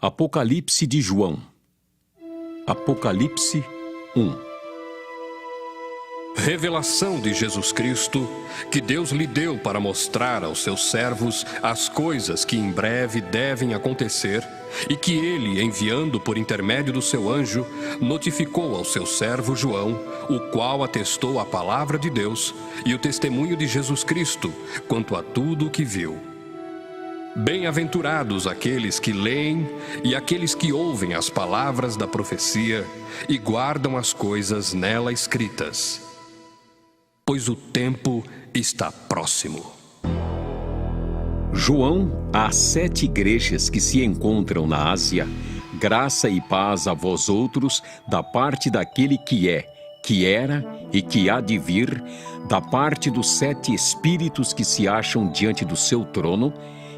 Apocalipse de João. Apocalipse 1. Revelação de Jesus Cristo, que Deus lhe deu para mostrar aos seus servos as coisas que em breve devem acontecer, e que ele, enviando por intermédio do seu anjo, notificou ao seu servo João, o qual atestou a palavra de Deus e o testemunho de Jesus Cristo quanto a tudo o que viu. Bem-aventurados aqueles que leem e aqueles que ouvem as palavras da profecia e guardam as coisas nela escritas, pois o tempo está próximo. João, às 7 igrejas que se encontram na Ásia, graça e paz a vós outros, da parte daquele que é, que era e que há de vir, da parte dos 7 Espíritos que se acham diante do seu trono,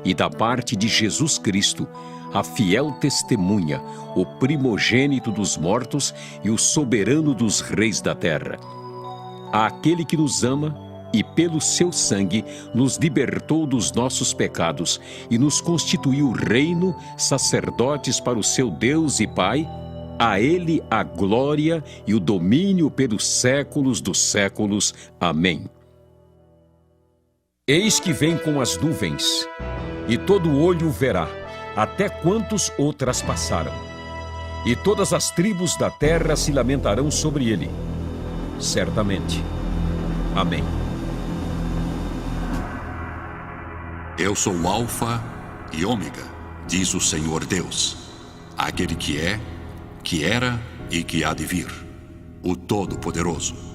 e da parte de Jesus Cristo, a fiel testemunha, o primogênito dos mortos e o soberano dos reis da terra. Àquele que nos ama e pelo seu sangue nos libertou dos nossos pecados e nos constituiu reino, sacerdotes para o seu Deus e Pai, a ele a glória e o domínio pelos séculos dos séculos. Amém. Eis que vem com as nuvens, e todo olho o verá, até quantos o traspassaram. E todas as tribos da terra se lamentarão sobre ele. Certamente. Amém. Eu sou o Alfa e Ômega, diz o Senhor Deus, aquele que é, que era e que há de vir, o Todo-Poderoso.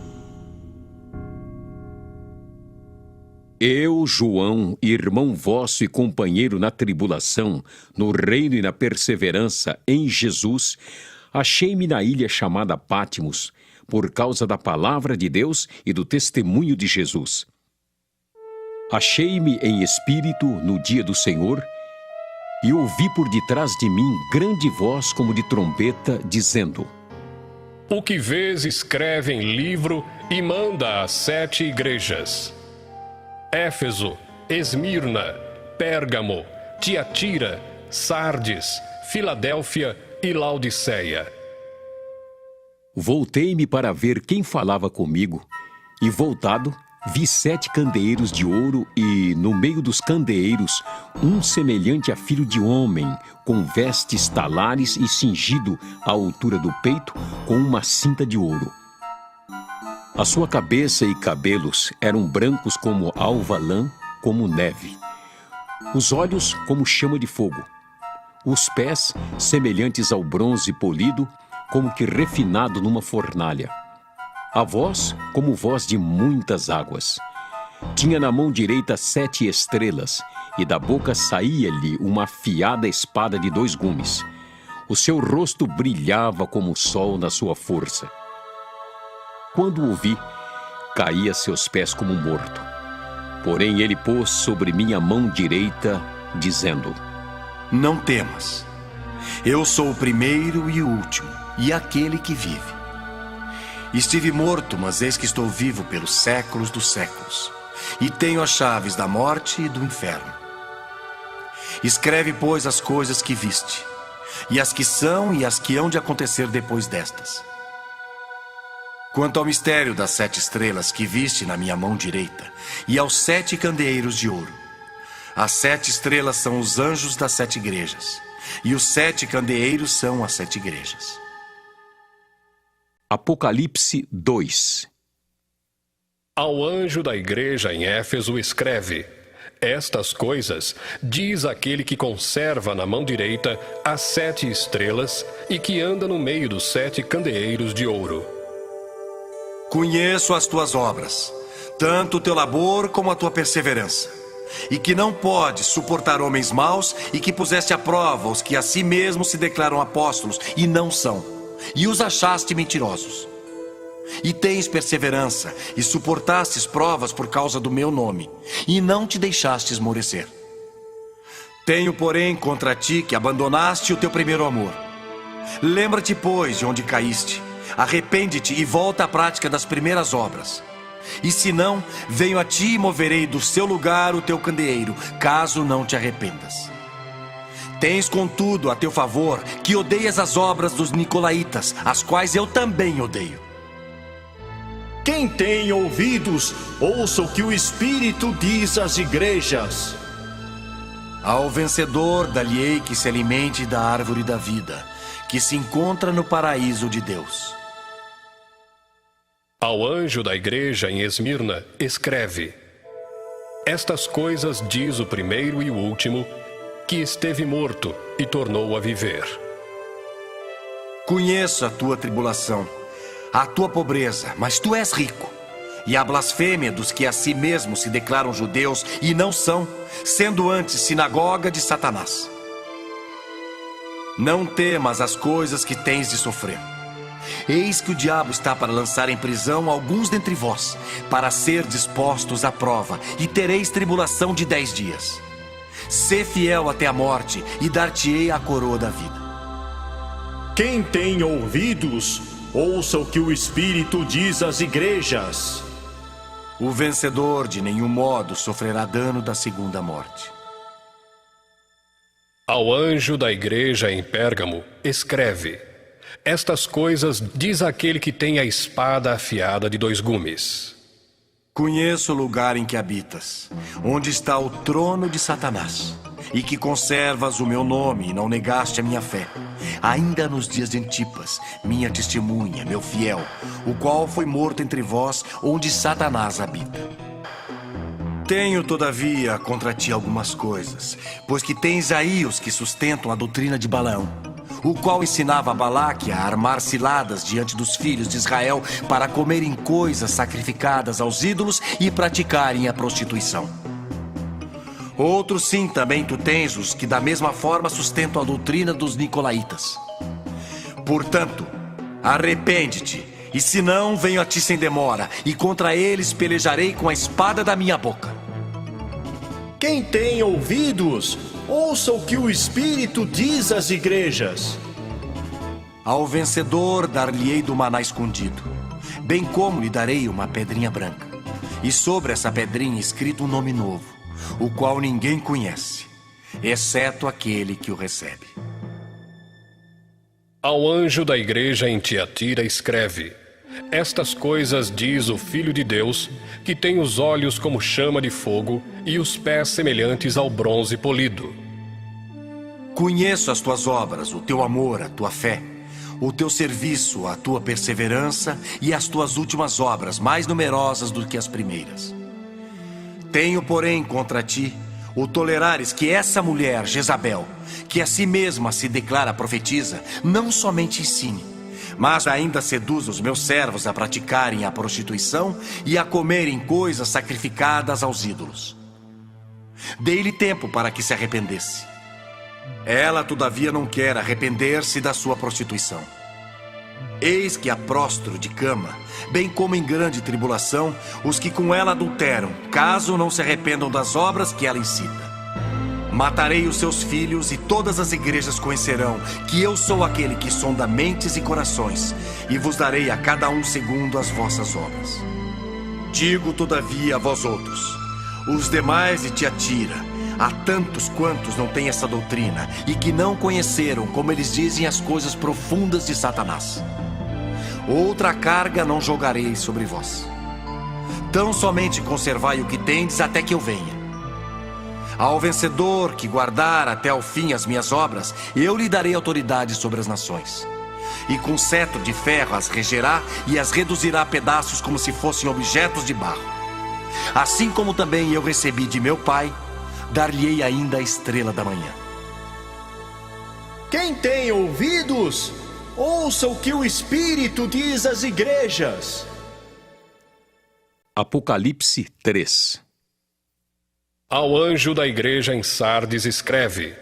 Eu, João, irmão vosso e companheiro na tribulação, no reino e na perseverança em Jesus, achei-me na ilha chamada Patmos, por causa da palavra de Deus e do testemunho de Jesus. Achei-me em espírito no dia do Senhor, e ouvi por detrás de mim grande voz como de trombeta, dizendo: O que vês, escreve em livro e manda às 7 igrejas: Éfeso, Esmirna, Pérgamo, Tiatira, Sardes, Filadélfia e Laodiceia. Voltei-me para ver quem falava comigo, e voltado, vi 7 candeeiros de ouro e, no meio dos candeeiros, um semelhante a filho de homem, com vestes talares e cingido à altura do peito com uma cinta de ouro. A sua cabeça e cabelos eram brancos como alva lã, como neve. Os olhos como chama de fogo. Os pés semelhantes ao bronze polido, como que refinado numa fornalha. A voz como voz de muitas águas. Tinha na mão direita 7 estrelas, e da boca saía-lhe uma afiada espada de 2 gumes. O seu rosto brilhava como o sol na sua força. Quando o vi, caí a seus pés como morto. Porém ele pôs sobre minha mão direita, dizendo: Não temas. Eu sou o primeiro e o último, e aquele que vive. Estive morto, mas eis que estou vivo pelos séculos dos séculos, e tenho as chaves da morte e do inferno. Escreve, pois, as coisas que viste, e as que são e as que hão de acontecer depois destas. Quanto ao mistério das 7 estrelas que viste na minha mão direita, e aos 7 candeeiros de ouro, as 7 estrelas são os anjos das 7 igrejas, e os 7 candeeiros são as 7 igrejas. Apocalipse 2. Ao anjo da igreja em Éfeso escreve: Estas coisas diz aquele que conserva na mão direita as 7 estrelas e que anda no meio dos 7 candeeiros de ouro. Conheço as tuas obras, tanto o teu labor como a tua perseverança, e que não podes suportar homens maus, e que puseste à prova os que a si mesmos se declaram apóstolos e não são, e os achaste mentirosos. E tens perseverança, e suportastes provas por causa do meu nome, e não te deixaste esmorecer. Tenho, porém, contra ti que abandonaste o teu primeiro amor. Lembra-te, pois, de onde caíste. Arrepende-te e volta à prática das primeiras obras. E se não, venho a ti e moverei do seu lugar o teu candeeiro, caso não te arrependas. Tens, contudo, a teu favor que odeias as obras dos nicolaítas, as quais eu também odeio. Quem tem ouvidos, ouça o que o Espírito diz às igrejas. Ao vencedor, dar-lhe-ei que se alimente da árvore da vida, que se encontra no paraíso de Deus. Ao anjo da igreja em Esmirna, escreve: Estas coisas diz o primeiro e o último, que esteve morto e tornou a viver. Conheço a tua tribulação, a tua pobreza, mas tu és rico. E a blasfêmia dos que a si mesmos se declaram judeus e não são, sendo antes sinagoga de Satanás. Não temas as coisas que tens de sofrer. Eis que o diabo está para lançar em prisão alguns dentre vós, para ser dispostos à prova, e tereis tribulação de 10 dias. Sê fiel até a morte, e dar-te-ei a coroa da vida. Quem tem ouvidos, ouça o que o Espírito diz às igrejas. O vencedor de nenhum modo sofrerá dano da segunda morte. Ao anjo da igreja em Pérgamo, escreve: Estas coisas diz aquele que tem a espada afiada de 2 gumes. Conheço o lugar em que habitas, onde está o trono de Satanás, e que conservas o meu nome e não negaste a minha fé, ainda nos dias de Antipas, minha testemunha, meu fiel, o qual foi morto entre vós, onde Satanás habita. Tenho, todavia, contra ti algumas coisas, pois que tens aí os que sustentam a doutrina de Balaão, o qual ensinava a Balaque a armar ciladas diante dos filhos de Israel para comerem coisas sacrificadas aos ídolos e praticarem a prostituição. Outros sim, também tu tens os que da mesma forma sustentam a doutrina dos nicolaítas. Portanto, arrepende-te, e se não, venho a ti sem demora, e contra eles pelejarei com a espada da minha boca. Quem tem ouvidos, ouça o que o Espírito diz às igrejas. Ao vencedor dar-lhe-ei do maná escondido, bem como lhe darei uma pedrinha branca, e sobre essa pedrinha escrito um nome novo, o qual ninguém conhece, exceto aquele que o recebe. Ao anjo da igreja em Tiatira escreve: Estas coisas diz o Filho de Deus, que tem os olhos como chama de fogo e os pés semelhantes ao bronze polido. Conheço as tuas obras, o teu amor, a tua fé, o teu serviço, a tua perseverança e as tuas últimas obras, mais numerosas do que as primeiras. Tenho, porém, contra ti o tolerares que essa mulher, Jezabel, que a si mesma se declara profetisa, não somente ensine, mas ainda seduz os meus servos a praticarem a prostituição e a comerem coisas sacrificadas aos ídolos. Dei-lhe tempo para que se arrependesse. Ela, todavia, não quer arrepender-se da sua prostituição. Eis que a prostro de cama, bem como em grande tribulação, os que com ela adulteram, caso não se arrependam das obras que ela incita. Matarei os seus filhos, e todas as igrejas conhecerão que eu sou aquele que sonda mentes e corações, e vos darei a cada um segundo as vossas obras. Digo, todavia, a vós outros, os demais de Tiatira, há tantos quantos não têm essa doutrina, e que não conheceram, como eles dizem, as coisas profundas de Satanás. Outra carga não jogarei sobre vós. Tão somente conservai o que tendes até que eu venha. Ao vencedor que guardar até ao fim as minhas obras, eu lhe darei autoridade sobre as nações. E com cetro de ferro as regerá e as reduzirá a pedaços como se fossem objetos de barro. Assim como também eu recebi de meu Pai, dar-lhe-ei ainda a estrela da manhã. Quem tem ouvidos, ouça o que o Espírito diz às igrejas. Apocalipse 3. Ao anjo da igreja em Sardes escreve: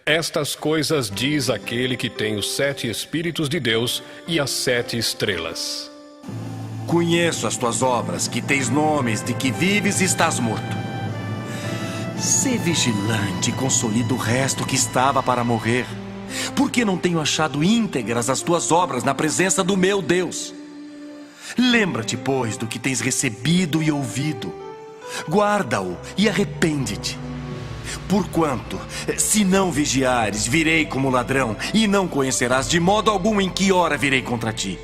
Estas coisas diz aquele que tem os 7 Espíritos de Deus e as 7 estrelas. Conheço as tuas obras, que tens nomes de que vives e estás morto. Sê vigilante e consolida o resto que estava para morrer, porque não tenho achado íntegras as tuas obras na presença do meu Deus. Lembra-te, pois, do que tens recebido e ouvido. Guarda-o e arrepende-te. Porquanto, se não vigiares, virei como ladrão, e não conhecerás de modo algum em que hora virei contra ti.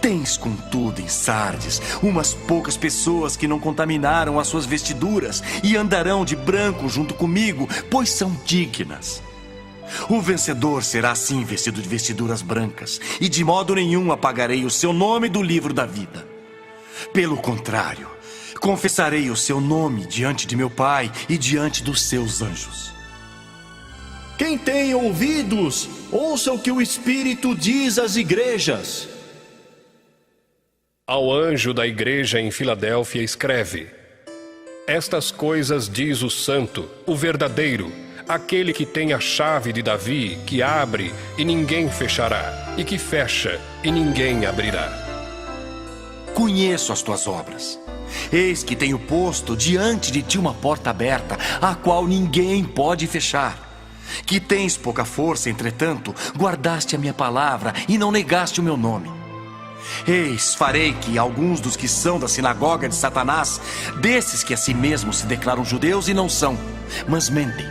Tens, contudo, em Sardes, umas poucas pessoas que não contaminaram as suas vestiduras e andarão de branco junto comigo, pois são dignas. O vencedor será assim vestido de vestiduras brancas, e de modo nenhum apagarei o seu nome do livro da vida. Pelo contrário, confessarei o seu nome diante de meu Pai e diante dos seus anjos. Quem tem ouvidos, ouça o que o Espírito diz às igrejas. Ao anjo da igreja em Filadélfia escreve: Estas coisas diz o santo, o verdadeiro, aquele que tem a chave de Davi, que abre e ninguém fechará, e que fecha e ninguém abrirá. Conheço as tuas obras. Eis que tenho posto diante de ti uma porta aberta, a qual ninguém pode fechar. Que tens pouca força, entretanto, guardaste a minha palavra e não negaste o meu nome. Eis, farei que alguns dos que são da sinagoga de Satanás, desses que a si mesmos se declaram judeus e não são, mas mentem,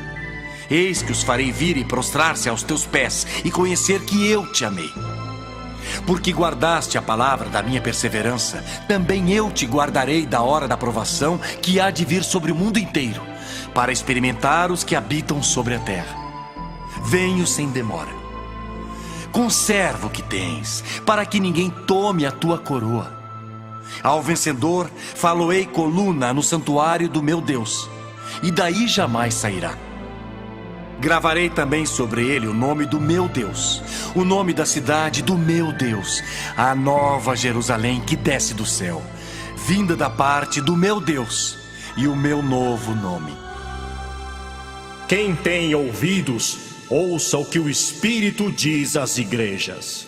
eis que os farei vir e prostrar-se aos teus pés e conhecer que eu te amei. Porque guardaste a palavra da minha perseverança, também eu te guardarei da hora da provação que há de vir sobre o mundo inteiro, para experimentar os que habitam sobre a terra. Venho sem demora. Conserva o que tens, para que ninguém tome a tua coroa. Ao vencedor, faloei coluna no santuário do meu Deus, e daí jamais sairá. Gravarei também sobre ele o nome do meu Deus, o nome da cidade do meu Deus, a nova Jerusalém que desce do céu, vinda da parte do meu Deus, e o meu novo nome. Quem tem ouvidos, ouça o que o Espírito diz às igrejas.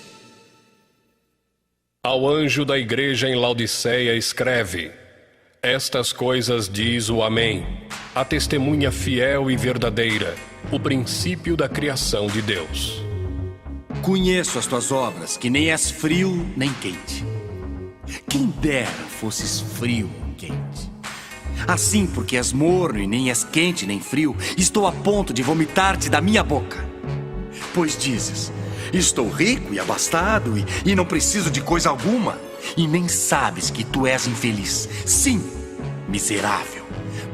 Ao anjo da igreja em Laodiceia escreve: Estas coisas diz o Amém, a testemunha fiel e verdadeira, o princípio da criação de Deus. Conheço as tuas obras, que nem és frio nem quente. Quem dera fosses frio ou quente. Assim, porque és morno e nem és quente nem frio, estou a ponto de vomitar-te da minha boca. Pois dizes: estou rico e abastado e não preciso de coisa alguma, e nem sabes que tu és infeliz. Sim, miserável,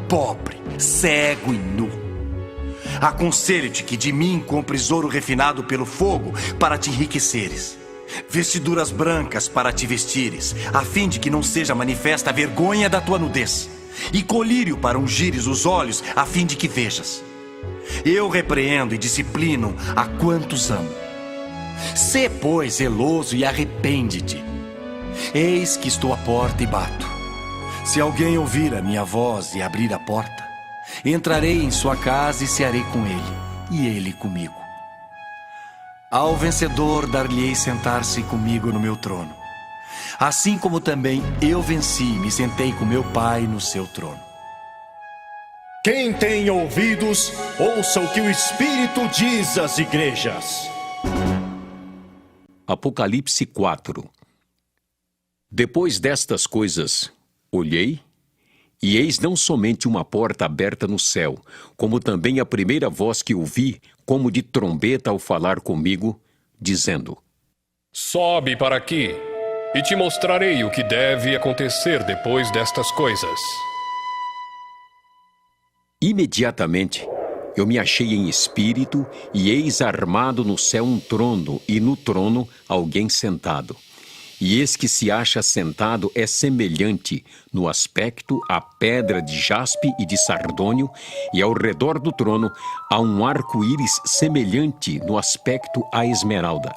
pobre, cego e nu. Aconselho-te que de mim compres ouro refinado pelo fogo para te enriqueceres, vestiduras brancas para te vestires, a fim de que não seja manifesta a vergonha da tua nudez, e colírio para ungires os olhos, a fim de que vejas. Eu repreendo e disciplino a quantos amo. Sê, pois, zeloso e arrepende-te. Eis que estou à porta e bato. Se alguém ouvir a minha voz e abrir a porta, entrarei em sua casa e cearei com ele, e ele comigo. Ao vencedor dar-lhe-ei sentar-se comigo no meu trono, assim como também eu venci e me sentei com meu Pai no seu trono. Quem tem ouvidos, ouça o que o Espírito diz às igrejas. Apocalipse 4. Depois destas coisas, olhei, e eis não somente uma porta aberta no céu, como também a primeira voz que ouvi, como de trombeta ao falar comigo, dizendo: Sobe para aqui, e te mostrarei o que deve acontecer depois destas coisas. Imediatamente, eu me achei em espírito, e eis armado no céu um trono, e no trono alguém sentado. E esse que se acha sentado é semelhante no aspecto à pedra de jaspe e de sardônio, e ao redor do trono há um arco-íris semelhante no aspecto à esmeralda.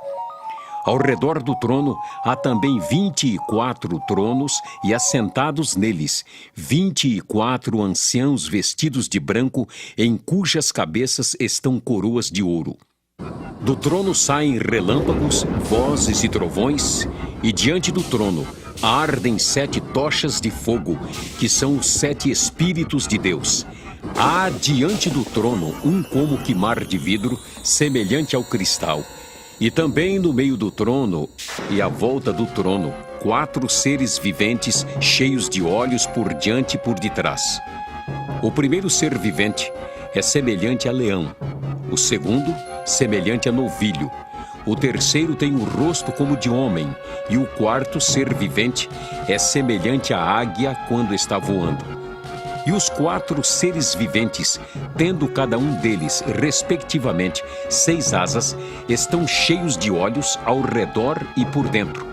Ao redor do trono há também 24 tronos, e assentados neles 24 anciãos vestidos de branco, em cujas cabeças estão coroas de ouro. Do trono saem relâmpagos, vozes e trovões, e diante do trono ardem 7 tochas de fogo, que são os 7 Espíritos de Deus. Há diante do trono um como que mar de vidro, semelhante ao cristal. E também no meio do trono e à volta do trono, 4 seres viventes cheios de olhos por diante e por detrás. O primeiro ser vivente é semelhante a leão, o segundo, semelhante a novilho, o terceiro tem o rosto como de homem, e o quarto ser vivente é semelhante à águia quando está voando. E os 4 seres viventes, tendo cada um deles, respectivamente, 6 asas, estão cheios de olhos ao redor e por dentro.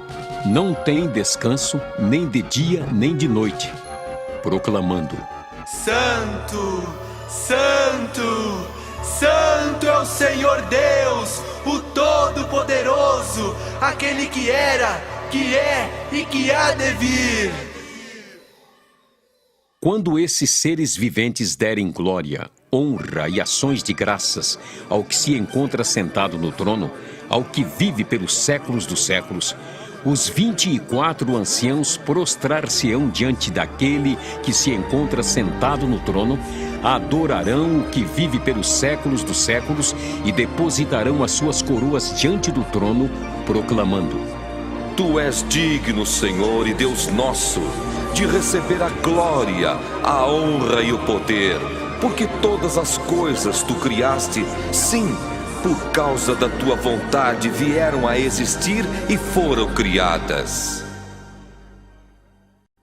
Não têm descanso, nem de dia, nem de noite, proclamando: Santo, Santo, Santo é o Senhor Deus, o Todo-Poderoso, aquele que era, que é e que há de vir. Quando esses seres viventes derem glória, honra e ações de graças ao que se encontra sentado no trono, ao que vive pelos séculos dos séculos, os 24 anciãos prostrar-se-ão diante daquele que se encontra sentado no trono, adorarão o que vive pelos séculos dos séculos e depositarão as suas coroas diante do trono, proclamando: Tu és digno, Senhor e Deus nosso, de receber a glória, a honra e o poder, porque todas as coisas tu criaste, sim, por causa da tua vontade vieram a existir e foram criadas.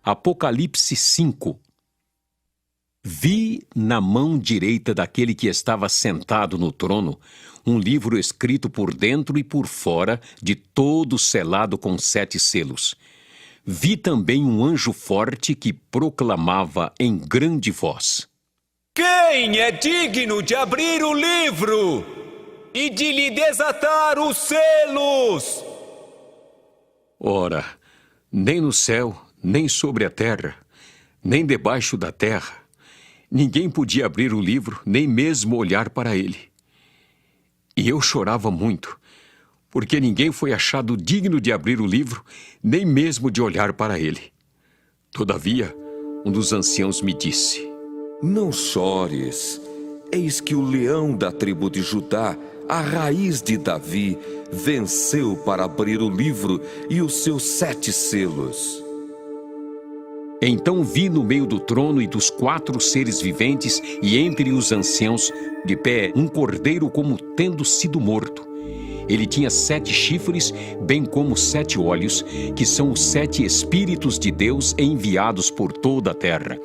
Apocalipse 5. Vi na mão direita daquele que estava sentado no trono um livro escrito por dentro e por fora, de todo selado com 7 selos. Vi também um anjo forte que proclamava em grande voz: Quem é digno de abrir o livro e de lhe desatar os selos? Ora, nem no céu, nem sobre a terra, nem debaixo da terra, ninguém podia abrir o livro, nem mesmo olhar para ele. E eu chorava muito, porque ninguém foi achado digno de abrir o livro, nem mesmo de olhar para ele. Todavia, um dos anciãos me disse: Não chores, eis que o leão da tribo de Judá, a raiz de Davi, venceu para abrir o livro e os seus 7 selos. Então vi no meio do trono e dos 4 seres viventes e entre os anciãos, de pé, um cordeiro como tendo sido morto. Ele tinha 7 chifres, bem como 7 olhos, que são os 7 Espíritos de Deus enviados por toda a terra.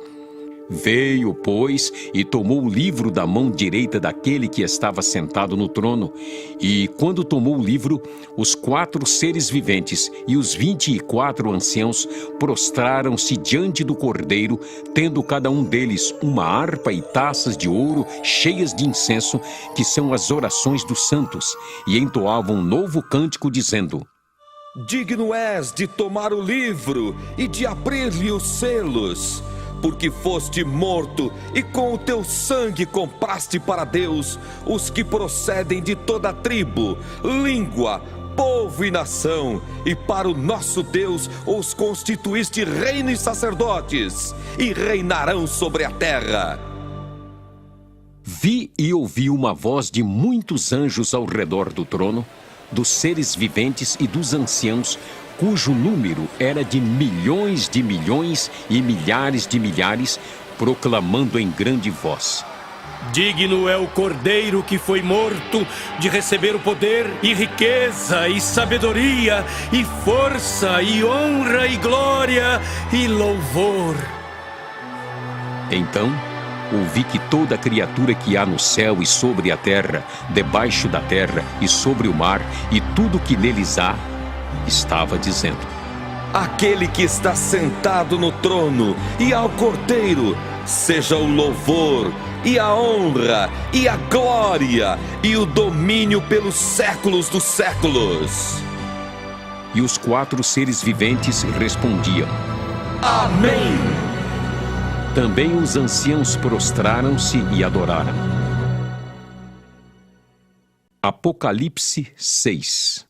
Veio, pois, e tomou o livro da mão direita daquele que estava sentado no trono. E, quando tomou o livro, os 4 seres viventes e os 24 anciãos prostraram-se diante do cordeiro, tendo cada um deles uma harpa e taças de ouro cheias de incenso, que são as orações dos santos, e entoavam um novo cântico, dizendo: Digno és de tomar o livro e de abrir-lhe os selos, porque foste morto e com o teu sangue compraste para Deus os que procedem de toda tribo, língua, povo e nação, e para o nosso Deus os constituíste reino e sacerdotes, e reinarão sobre a terra. Vi e ouvi uma voz de muitos anjos ao redor do trono, dos seres viventes e dos anciãos, cujo número era de milhões e milhares de milhares, proclamando em grande voz: Digno é o Cordeiro que foi morto de receber o poder e riqueza e sabedoria e força e honra e glória e louvor. Então ouvi que toda criatura que há no céu e sobre a terra, debaixo da terra e sobre o mar, e tudo que neles há, estava dizendo: Aquele que está sentado no trono e ao Cordeiro, seja o louvor e a honra e a glória e o domínio pelos séculos dos séculos. E os 4 seres viventes respondiam: Amém! Também os anciãos prostraram-se e adoraram. Apocalipse 6.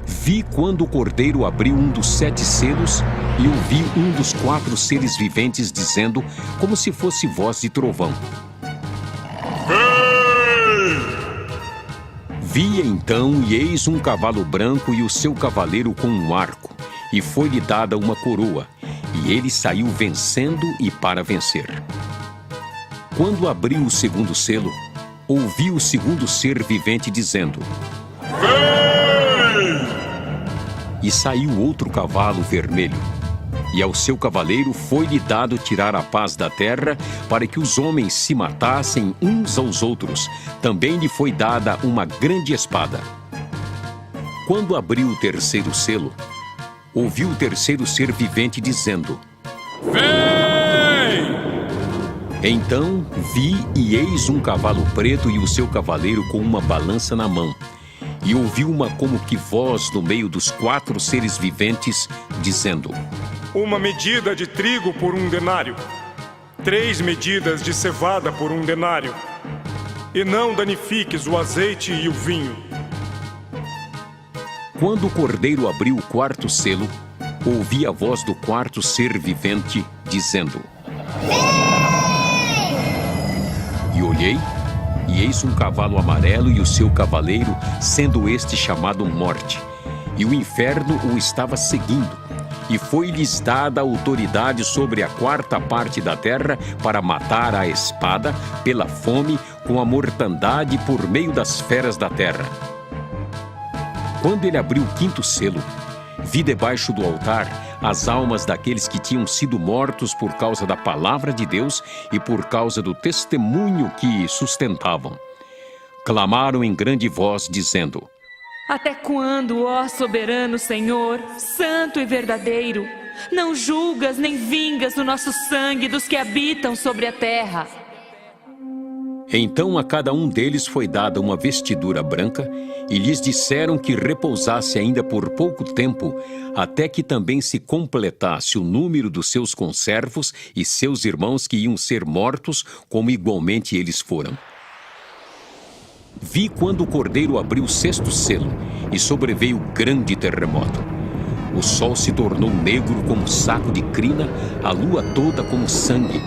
Vi quando o Cordeiro abriu um dos 7 selos e ouvi um dos 4 seres viventes dizendo, como se fosse voz de trovão: Vi então, e eis um cavalo branco e o seu cavaleiro com um arco, e foi-lhe dada uma coroa, e ele saiu vencendo e para vencer. Quando abriu o segundo selo, ouvi o segundo ser vivente dizendo: Vem! E saiu outro cavalo vermelho, e ao seu cavaleiro foi-lhe dado tirar a paz da terra, para que os homens se matassem uns aos outros. Também lhe foi dada uma grande espada. Quando abriu o terceiro selo, ouvi o terceiro ser vivente dizendo: Vem! Então vi e eis um cavalo preto e o seu cavaleiro com uma balança na mão. E ouvi uma como que voz no meio dos 4 seres viventes, dizendo: Uma medida de trigo por 1 denário, 3 medidas de cevada por 1 denário, e não danifiques o azeite e o vinho. Quando o cordeiro abriu o 4º selo, ouvi a voz do 4º ser vivente, dizendo: E olhei, e eis um cavalo amarelo e o seu cavaleiro, sendo este chamado Morte. E o inferno o estava seguindo. E foi-lhes dada autoridade sobre a 4ª parte da terra para matar à espada, pela fome, com a mortandade por meio das feras da terra. Quando ele abriu o 5º selo, vi debaixo do altar as almas daqueles que tinham sido mortos por causa da palavra de Deus e por causa do testemunho que sustentavam. Clamaram em grande voz, dizendo: Até quando, ó soberano Senhor, santo e verdadeiro, não julgas nem vingas o nosso sangue dos que habitam sobre a terra? Então a cada um deles foi dada uma vestidura branca, e lhes disseram que repousasse ainda por pouco tempo, até que também se completasse o número dos seus conservos e seus irmãos que iam ser mortos, como igualmente eles foram. Vi quando o cordeiro abriu o 6º selo, e sobreveio grande terremoto. O sol se tornou negro como saco de crina, a lua toda como sangue.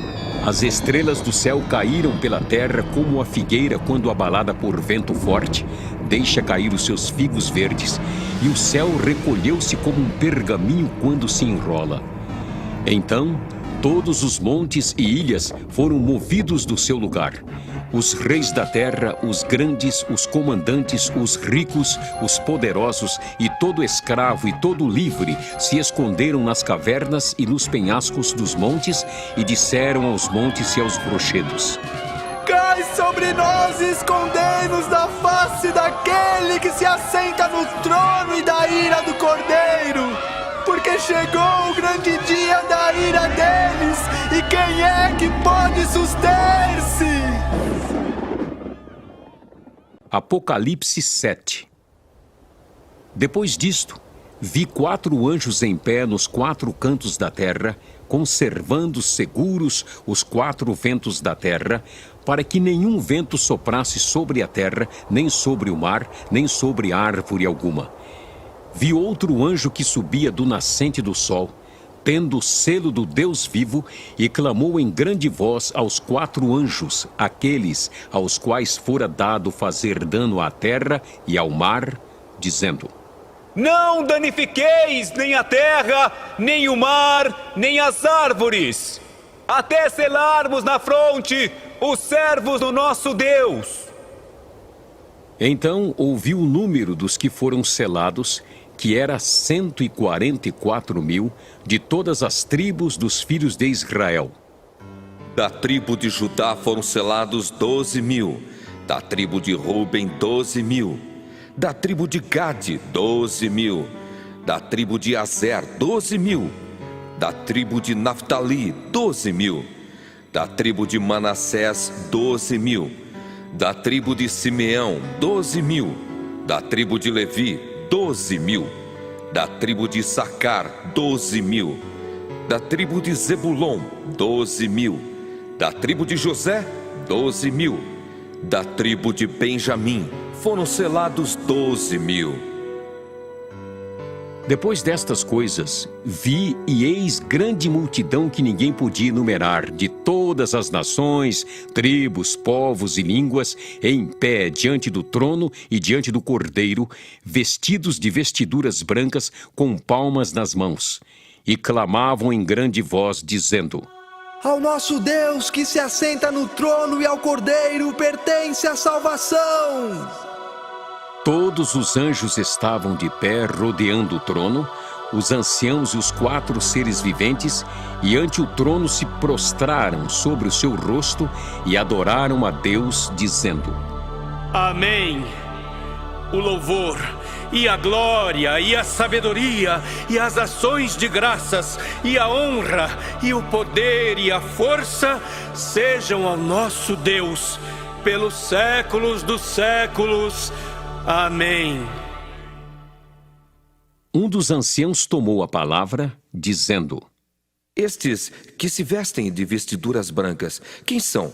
As estrelas do céu caíram pela terra como a figueira quando abalada por vento forte deixa cair os seus figos verdes, e o céu recolheu-se como um pergaminho quando se enrola. Então, todos os montes e ilhas foram movidos do seu lugar. Os reis da terra, os grandes, os comandantes, os ricos, os poderosos e todo escravo e todo livre se esconderam nas cavernas e nos penhascos dos montes e disseram aos montes e aos rochedos: Cai sobre nós e escondei-nos da face daquele que se assenta no trono e da ira do Cordeiro, porque chegou o grande dia da ira deles, e quem é que pode suster-se? Apocalipse 7. Depois disto, vi 4 anjos em pé nos 4 cantos da terra, conservando seguros os 4 ventos da terra, para que nenhum vento soprasse sobre a terra, nem sobre o mar, nem sobre árvore alguma. Vi outro anjo que subia do nascente do sol, tendo o selo do Deus vivo, e clamou em grande voz aos 4 anjos, aqueles aos quais fora dado fazer dano à terra e ao mar, dizendo: Não danifiqueis nem a terra, nem o mar, nem as árvores, até selarmos na fronte os servos do nosso Deus. Então ouvi o número dos que foram selados, que era 144.000, de todas as tribos dos filhos de Israel. Da tribo de Judá foram selados 12.000, da tribo de Ruben 12.000, da tribo de Gade 12.000, da tribo de Azer 12.000, da tribo de Naftali 12.000, da tribo de Manassés 12.000, da tribo de Simeão 12.000, da tribo de Levi 12.000, da tribo de Issacar 12.000, da tribo de Zebulon 12.000, da tribo de José 12.000, da tribo de Benjamim foram selados 12.000. Depois destas coisas, vi e eis grande multidão que ninguém podia enumerar, de todas as nações, tribos, povos e línguas, em pé diante do trono e diante do Cordeiro, vestidos de vestiduras brancas, com palmas nas mãos, e clamavam em grande voz, dizendo: Ao nosso Deus que se assenta no trono e ao Cordeiro pertence a salvação. Todos os anjos estavam de pé rodeando o trono, os anciãos e os 4 seres viventes, e ante o trono se prostraram sobre o seu rosto e adoraram a Deus, dizendo: Amém. O louvor, e a glória, e a sabedoria, e as ações de graças, e a honra, e o poder, e a força, sejam ao nosso Deus, pelos séculos dos séculos. Amém. Um dos anciãos tomou a palavra, dizendo: Estes que se vestem de vestiduras brancas, quem são?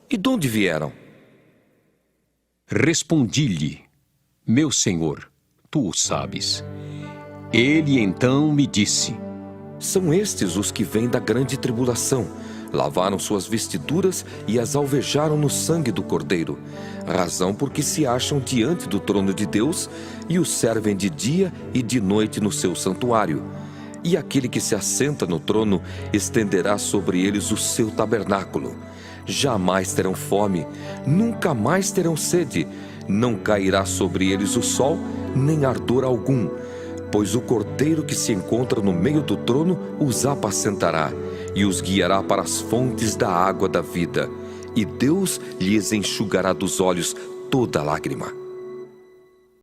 E de onde vieram? Respondi-lhe: Meu senhor, tu o sabes. Ele então me disse: São estes os que vêm da grande tribulação. Lavaram suas vestiduras e as alvejaram no sangue do Cordeiro, razão porque se acham diante do trono de Deus e o servem de dia e de noite no seu santuário. E aquele que se assenta no trono estenderá sobre eles o seu tabernáculo. Jamais terão fome, nunca mais terão sede, não cairá sobre eles o sol, nem ardor algum, pois o Cordeiro que se encontra no meio do trono os apacentará e os guiará para as fontes da água da vida, e Deus lhes enxugará dos olhos toda lágrima.